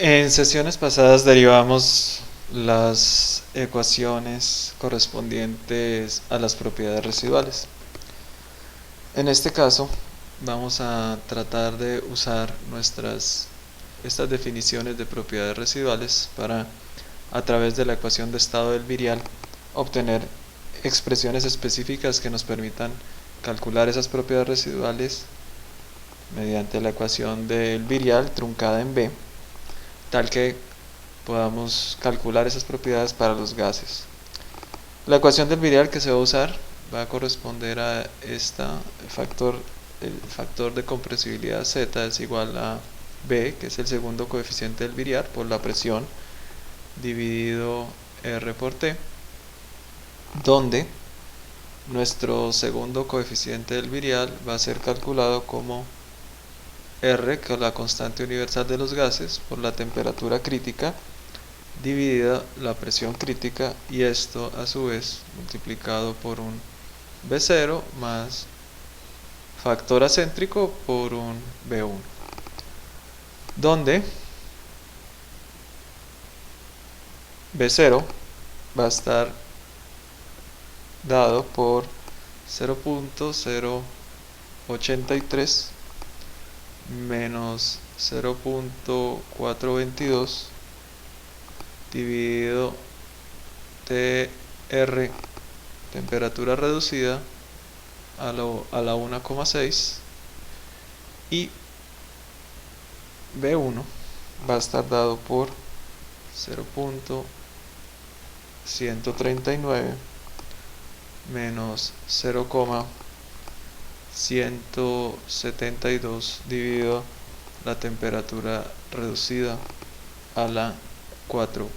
En sesiones pasadas derivamos las ecuaciones correspondientes a las propiedades residuales. En este caso vamos a tratar de usar estas definiciones de propiedades residuales para, a través de la ecuación de estado del virial, obtener expresiones específicas que nos permitan calcular esas propiedades residuales mediante la ecuación del virial truncada en B, tal que podamos calcular esas propiedades para los gases. La ecuación del virial que se va a usar va a corresponder a el factor de compresibilidad Z es igual a B, que es el segundo coeficiente del virial, por la presión dividido R por T, donde nuestro segundo coeficiente del virial va a ser calculado como R, que es la constante universal de los gases, por la temperatura crítica dividida la presión crítica, y esto a su vez multiplicado por un B0 más factor acéntrico por un B1, donde B0 va a estar dado por 0.083 menos 0.422 dividido TR, temperatura reducida, a la 1,6, y B1 va a estar dado por 0.139 menos 0,172 dividido la temperatura reducida a la 4.2.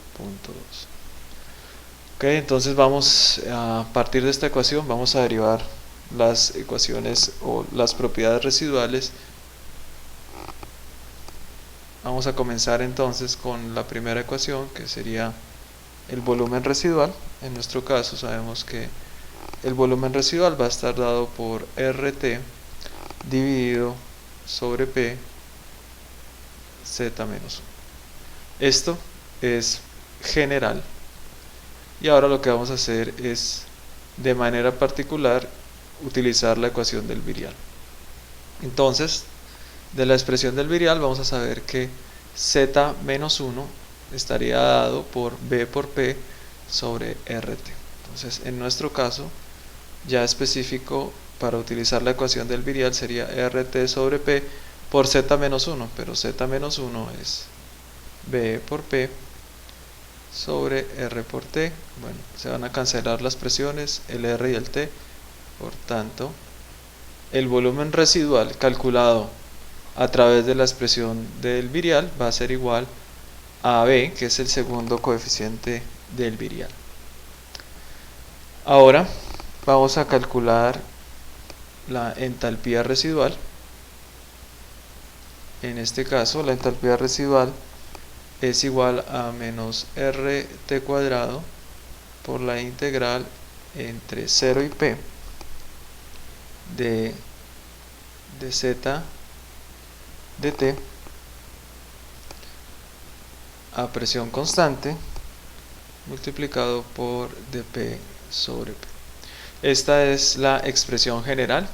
Ok, entonces vamos a partir de esta ecuación, vamos a derivar las ecuaciones o las propiedades residuales. Vamos a comenzar entonces con la primera ecuación, que sería el volumen residual. En nuestro caso sabemos que el volumen residual va a estar dado por RT dividido sobre P Z menos 1. Esto es general, y ahora lo que vamos a hacer es, de manera particular, utilizar la ecuación del virial. Entonces, de la expresión del virial vamos a saber que Z menos 1 estaría dado por B por P sobre RT. Entonces, en nuestro caso, ya específico, para utilizar la ecuación del virial sería RT sobre P por Z menos 1, pero Z menos 1 es B por P sobre R por T. Bueno, se van a cancelar las presiones, el R y el T. Por tanto, el volumen residual calculado a través de la expresión del virial va a ser igual a B, que es el segundo coeficiente del virial. Ahora vamos a calcular la entalpía residual. En este caso, la entalpía residual es igual a menos RT cuadrado por la integral entre 0 y P de Z dt a presión constante multiplicado por dP sobre P. Esta es la expresión general,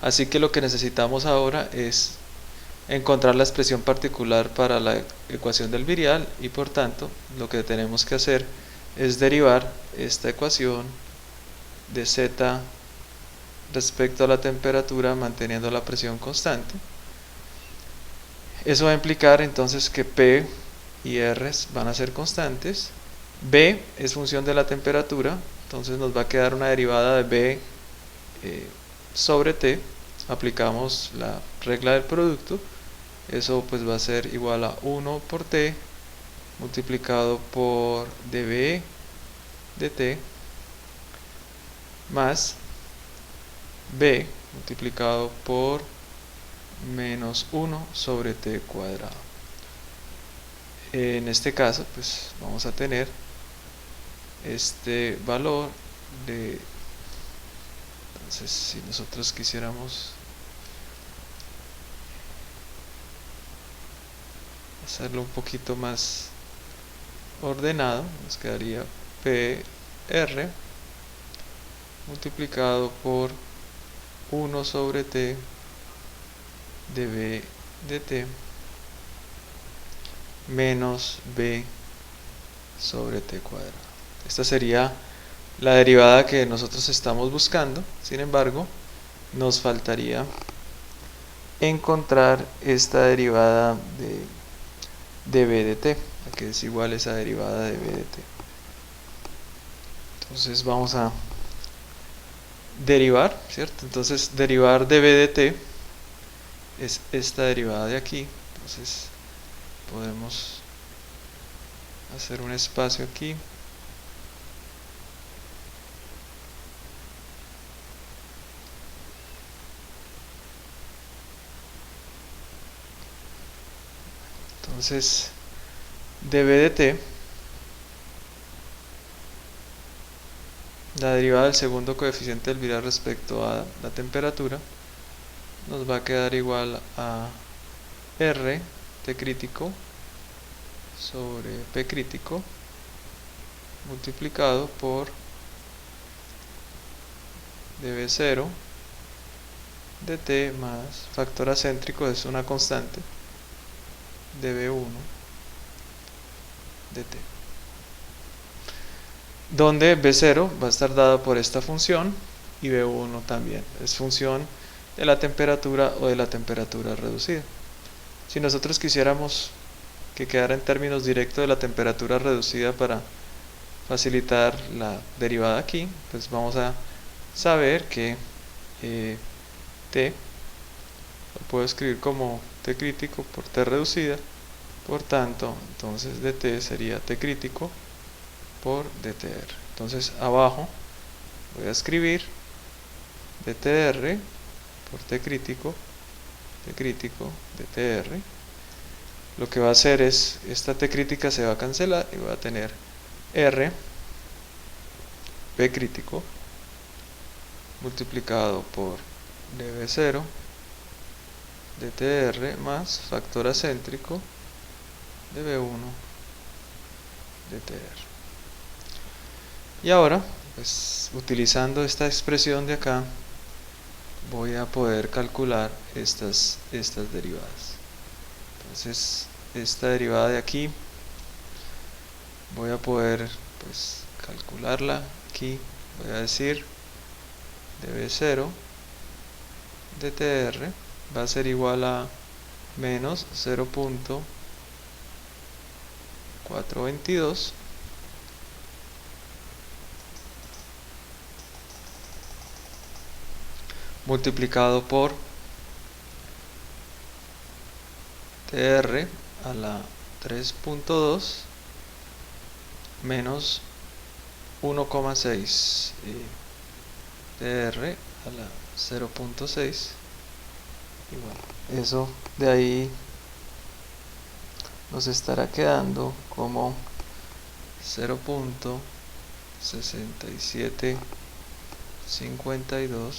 así que lo que necesitamos ahora es encontrar la expresión particular para la ecuación del virial, y por tanto lo que tenemos que hacer es derivar esta ecuación de Z respecto a la temperatura manteniendo la presión constante. Eso va a implicar entonces que P y R van a ser constantes. B es función de la temperatura, entonces nos va a quedar una derivada de B sobre T. Aplicamos la regla del producto. Eso pues va a ser igual a 1 por T multiplicado por dB dt más B multiplicado por menos 1 sobre T cuadrado. En este caso pues vamos a tener este valor de, entonces si nosotros quisiéramos hacerlo un poquito más ordenado, nos quedaría PR multiplicado por 1 sobre t de b de t menos b sobre t cuadrado. Esta sería la derivada que nosotros estamos buscando. Sin embargo, nos faltaría encontrar esta derivada de b de t, que es igual a esa derivada de b de t. Entonces vamos a derivar, ¿cierto? Entonces derivar de b de t es esta derivada de aquí. Entonces podemos hacer un espacio aquí. Entonces de b de t, la derivada del segundo coeficiente del virial respecto a la temperatura nos va a quedar igual a R T crítico sobre P crítico multiplicado por dB0 de T más factor acéntrico, es una constante, dB1 de T, donde B0 va a estar dado por esta función y B1 también es función de la temperatura o de la temperatura reducida. Si nosotros quisiéramos que quedara en términos directos de la temperatura reducida para facilitar la derivada aquí, pues vamos a saber que T lo puedo escribir como T crítico por T reducida. Por tanto, entonces dt sería T crítico por dtr. Entonces abajo voy a escribir dtr por T crítico dtr. Lo que va a hacer es, esta T crítica se va a cancelar y voy a tener R P crítico multiplicado por dB0 dtr más factor acéntrico dB1 dtr. Y ahora, pues utilizando esta expresión de acá, voy a poder calcular estas derivadas. Entonces, esta derivada de aquí voy a poder pues calcularla aquí. Voy a decir dB0 dtr va a ser igual a menos 0.422 multiplicado por tr a la 3.2 menos 1,6 tr a la 0.6 igual. Eso de ahí nos estará quedando como 0.6752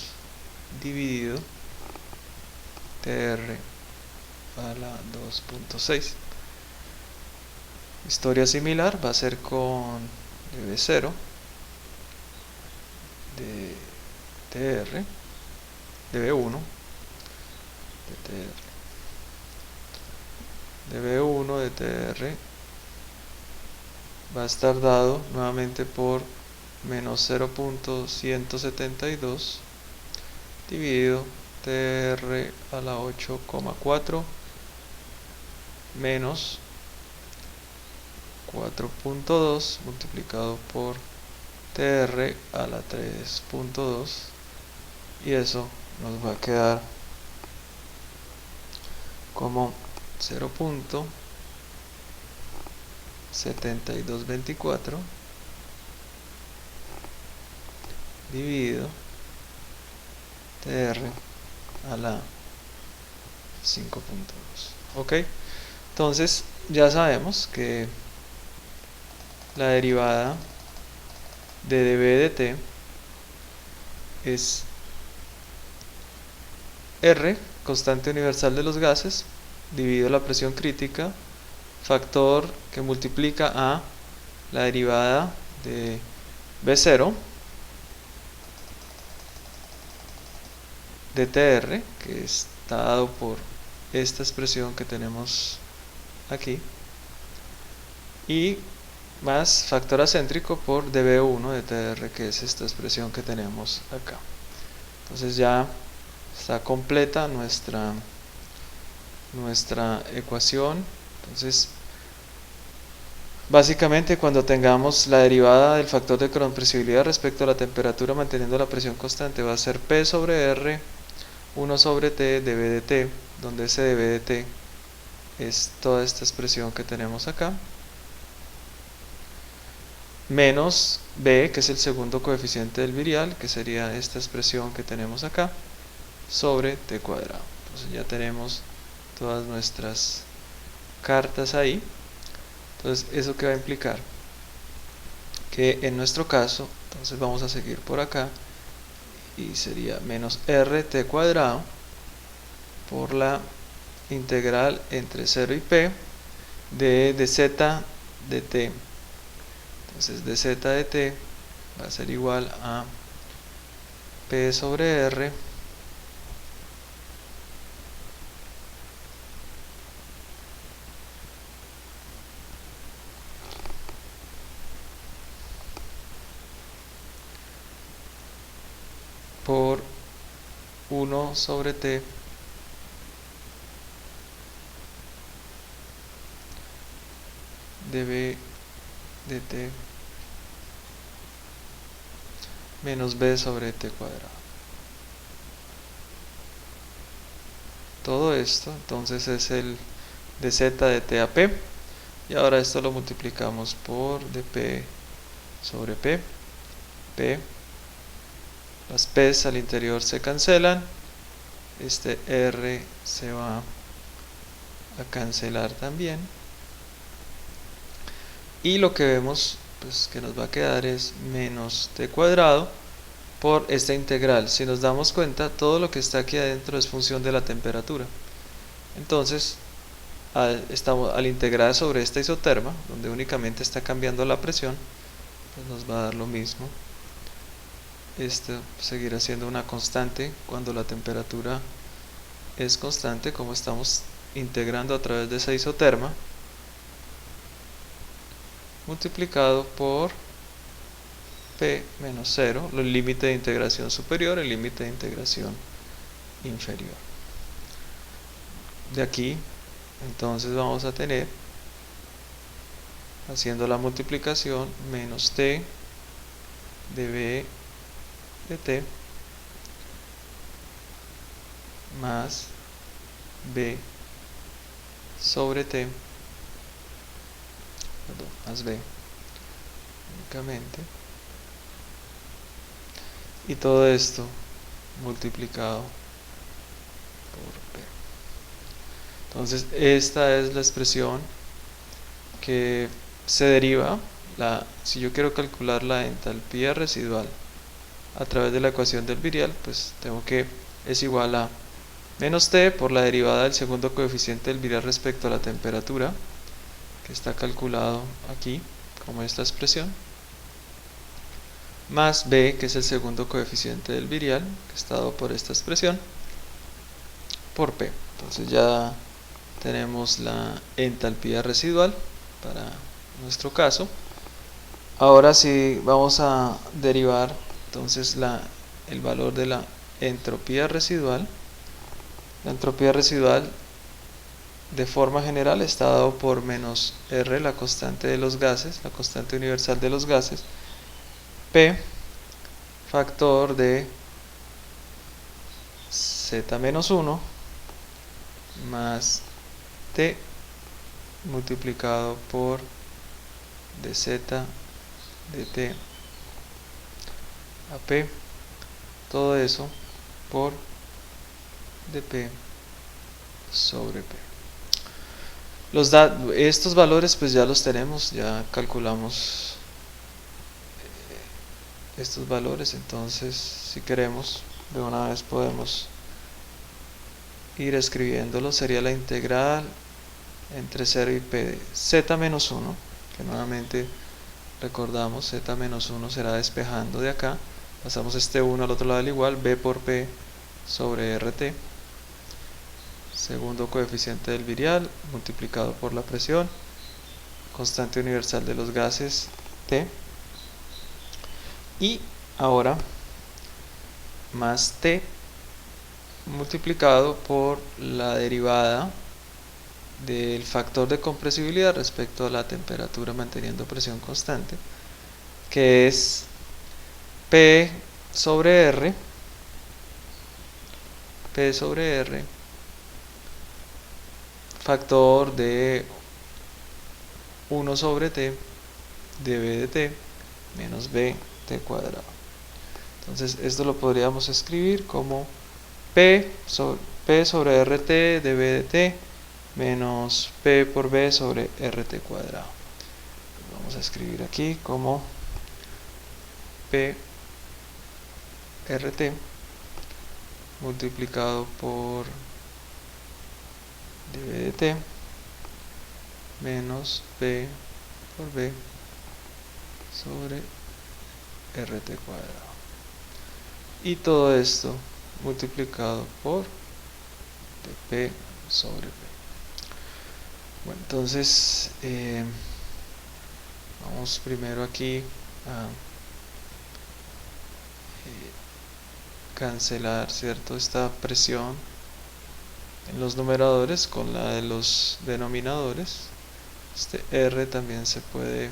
dividido tr a la 2.6. Historia similar va a ser con dB0 de tr, dB1 de tr, dB1 de tr va a estar dado nuevamente por menos 0.172 dividido tr a la 8,4 menos 4.2 multiplicado por tr a la 3.2 y eso nos va a quedar como 0.7224 dividido tr a la 5.2. ok, entonces ya sabemos que la derivada de dB de t es R, constante universal de los gases, dividido la presión crítica factor que multiplica a la derivada de B0 de TR, que está dado por esta expresión que tenemos aquí, y más factor acéntrico por dB1 de TR, que es esta expresión que tenemos acá. Entonces ya está completa nuestra ecuación. Entonces básicamente, cuando tengamos la derivada del factor de compresibilidad respecto a la temperatura manteniendo la presión constante, va a ser P sobre R 1 sobre T dB de T, donde ese dB de T es toda esta expresión que tenemos acá, menos B, que es el segundo coeficiente del virial, que sería esta expresión que tenemos acá, sobre T cuadrado. Entonces ya tenemos todas nuestras cartas ahí. Entonces, ¿eso qué va a implicar? Que en nuestro caso, entonces vamos a seguir por acá, y sería menos RT cuadrado por la integral entre 0 y P de dz de T. Entonces dz de T va a ser igual a P sobre R por 1 sobre T dB de T menos B sobre T cuadrado. Todo esto entonces es el dz de T a P, y ahora esto lo multiplicamos por dP sobre P. Las P's al interior se cancelan, este R se va a cancelar también, y lo que vemos pues que nos va a quedar es menos T cuadrado por esta integral. Si nos damos cuenta, todo lo que está aquí adentro es función de la temperatura. Entonces al integrar sobre esta isoterma, donde únicamente está cambiando la presión, pues nos va a dar lo mismo. Esto seguirá siendo una constante cuando la temperatura es constante, como estamos integrando a través de esa isoterma, multiplicado por P menos 0, el límite de integración superior, el límite de integración inferior. De aquí, entonces vamos a tener, haciendo la multiplicación, menos T dB de T más B sobre T, perdón, más B únicamente, y todo esto multiplicado por P. Entonces esta es la expresión que se deriva, si yo quiero calcular la entalpía residual a través de la ecuación del virial, pues tengo que es igual a menos T por la derivada del segundo coeficiente del virial respecto a la temperatura, que está calculado aquí como esta expresión, más B, que es el segundo coeficiente del virial, que está dado por esta expresión, por P. Entonces ya tenemos la entalpía residual para nuestro caso. Ahora sí vamos a derivar entonces el valor de la entropía residual. La entropía residual de forma general está dado por menos R, la constante de los gases, la constante universal de los gases, P, factor de Z menos 1 más T multiplicado por dz de T a P, todo eso por dP sobre P. Estos valores pues ya los tenemos, ya calculamos estos valores, entonces si queremos de una vez podemos ir escribiéndolo. Sería la integral entre 0 y P de Z-1, que nuevamente recordamos, Z-1 será despejando de acá, pasamos este 1 al otro lado del igual, B por P sobre RT, segundo coeficiente del virial multiplicado por la presión, constante universal de los gases T, y ahora más T multiplicado por la derivada del factor de compresibilidad respecto a la temperatura manteniendo presión constante, que es P sobre R factor de 1 sobre T de B de T menos B T cuadrado. Entonces esto lo podríamos escribir como P sobre RT de B de T menos P por B sobre RT cuadrado. Vamos a escribir aquí como P RT multiplicado por dB de T menos P por B sobre RT cuadrado, y todo esto multiplicado por dP sobre P. Bueno, entonces vamos primero aquí a cancelar, ¿cierto?, esta presión en los numeradores con la de los denominadores. Este R también se puede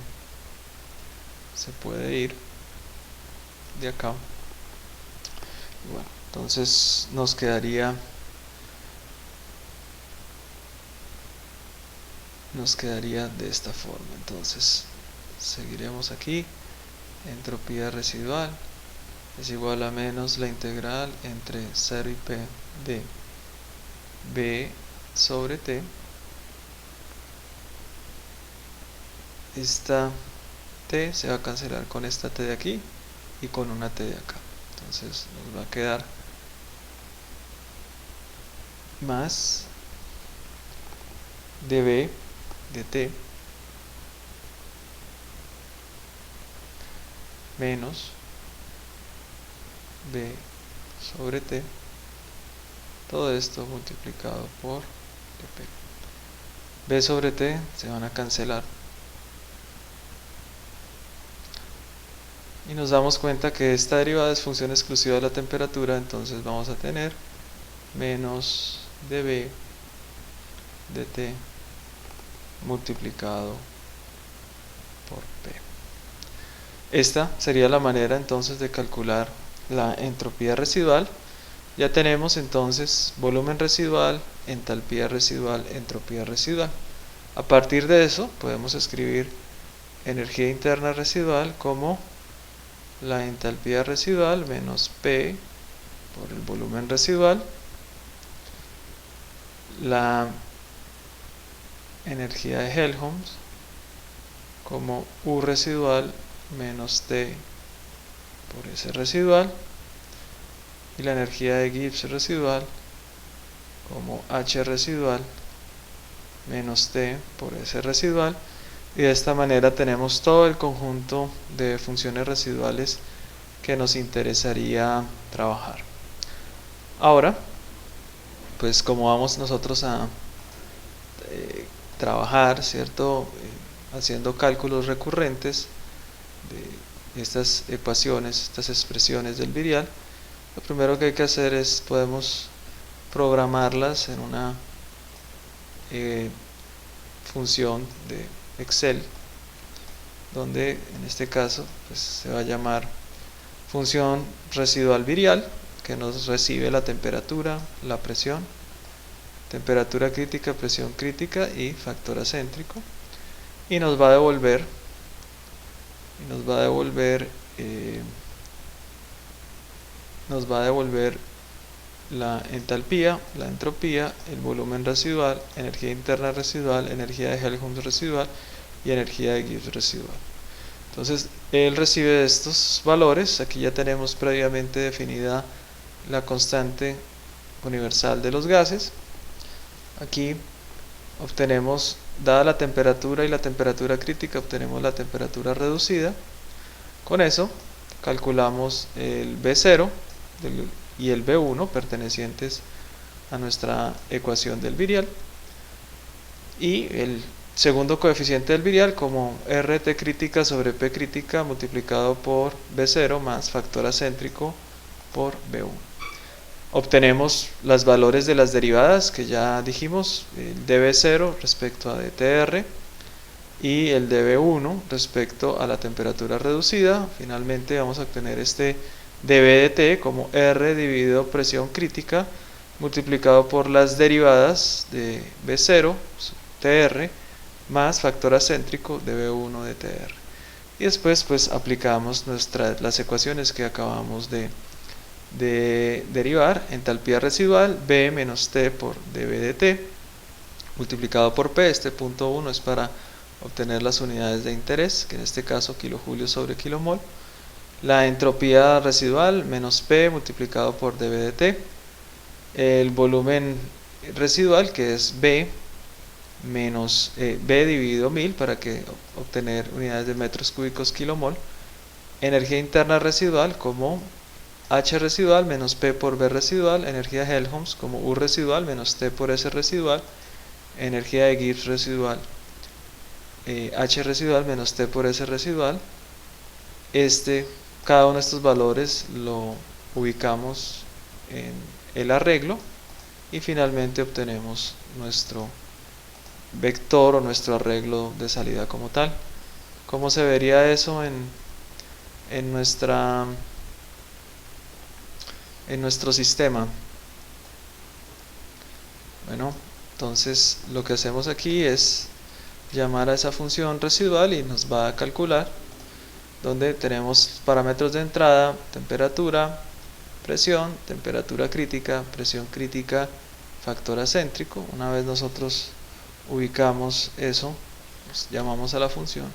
ir de acá. Bueno, entonces nos quedaría de esta forma. Entonces seguiremos aquí. Entropía residual es igual a menos la integral entre 0 y P de B sobre T. Esta T se va a cancelar con esta T de aquí y con una T de acá. Entonces nos va a quedar más dB de T menos B sobre T, todo esto multiplicado por dP. B sobre T se van a cancelar y nos damos cuenta que esta derivada es función exclusiva de la temperatura, entonces vamos a tener menos dB de T multiplicado por P. Esta sería la manera entonces de calcular la entropía residual. Ya tenemos entonces volumen residual, entalpía residual, entropía residual. A partir de eso podemos escribir energía interna residual como la entalpía residual menos P por el volumen residual, la energía de Helmholtz como U residual menos T por S residual, y la energía de Gibbs residual como H residual menos T por S residual, y de esta manera tenemos todo el conjunto de funciones residuales que nos interesaría trabajar. Ahora, pues como vamos nosotros a trabajar, ¿cierto?, haciendo cálculos recurrentes de estas ecuaciones, estas expresiones del virial, lo primero que hay que hacer es, podemos programarlas en una función de Excel, donde en este caso pues, se va a llamar función residual virial, que nos recibe la temperatura, la presión, temperatura crítica, presión crítica y factor acéntrico, y nos va a devolver la entalpía, la entropía, el volumen residual, energía interna residual, energía de Helmholtz residual y energía de Gibbs residual. Entonces él recibe estos valores. Aquí ya tenemos previamente definida la constante universal de los gases. Aquí obtenemos, dada la temperatura y la temperatura crítica, obtenemos la temperatura reducida. Con eso calculamos el B0 y el B1 pertenecientes a nuestra ecuación del virial, y el segundo coeficiente del virial como RT crítica sobre P crítica multiplicado por B0 más factor acéntrico por B1. Obtenemos los valores de las derivadas que ya dijimos, el dB0 respecto a dTr y el dB1 respecto a la temperatura reducida. Finalmente vamos a obtener este dB/dt como R dividido presión crítica multiplicado por las derivadas de B0 Tr más factor acéntrico de B1 de Tr. Y después pues aplicamos las ecuaciones que acabamos de derivar. Entalpía residual B menos T por dB dt multiplicado por P. Este punto 1 es para obtener las unidades de interés, que en este caso kilojulios sobre kilomol. La entropía residual menos P multiplicado por dB dt. El volumen residual, que es B menos B dividido 1000 para obtener unidades de metros cúbicos kilomol. Energía interna residual como H residual menos P por B residual. Energía Helmholtz como U residual menos T por S residual. Energía de Gibbs residual H residual menos T por S residual. Cada uno de estos valores lo ubicamos en el arreglo y finalmente obtenemos nuestro vector o nuestro arreglo de salida como tal. ¿Cómo se vería eso en nuestro sistema? Bueno, entonces lo que hacemos aquí es llamar a esa función residual y nos va a calcular, donde tenemos parámetros de entrada, temperatura, presión, temperatura crítica, presión crítica, factor acéntrico. Una vez nosotros ubicamos eso, pues llamamos a la función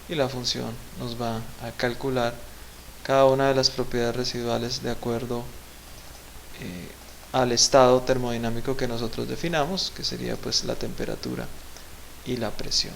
y la función nos va a calcular cada una de las propiedades residuales de acuerdo al estado termodinámico que nosotros definamos, que sería pues la temperatura y la presión.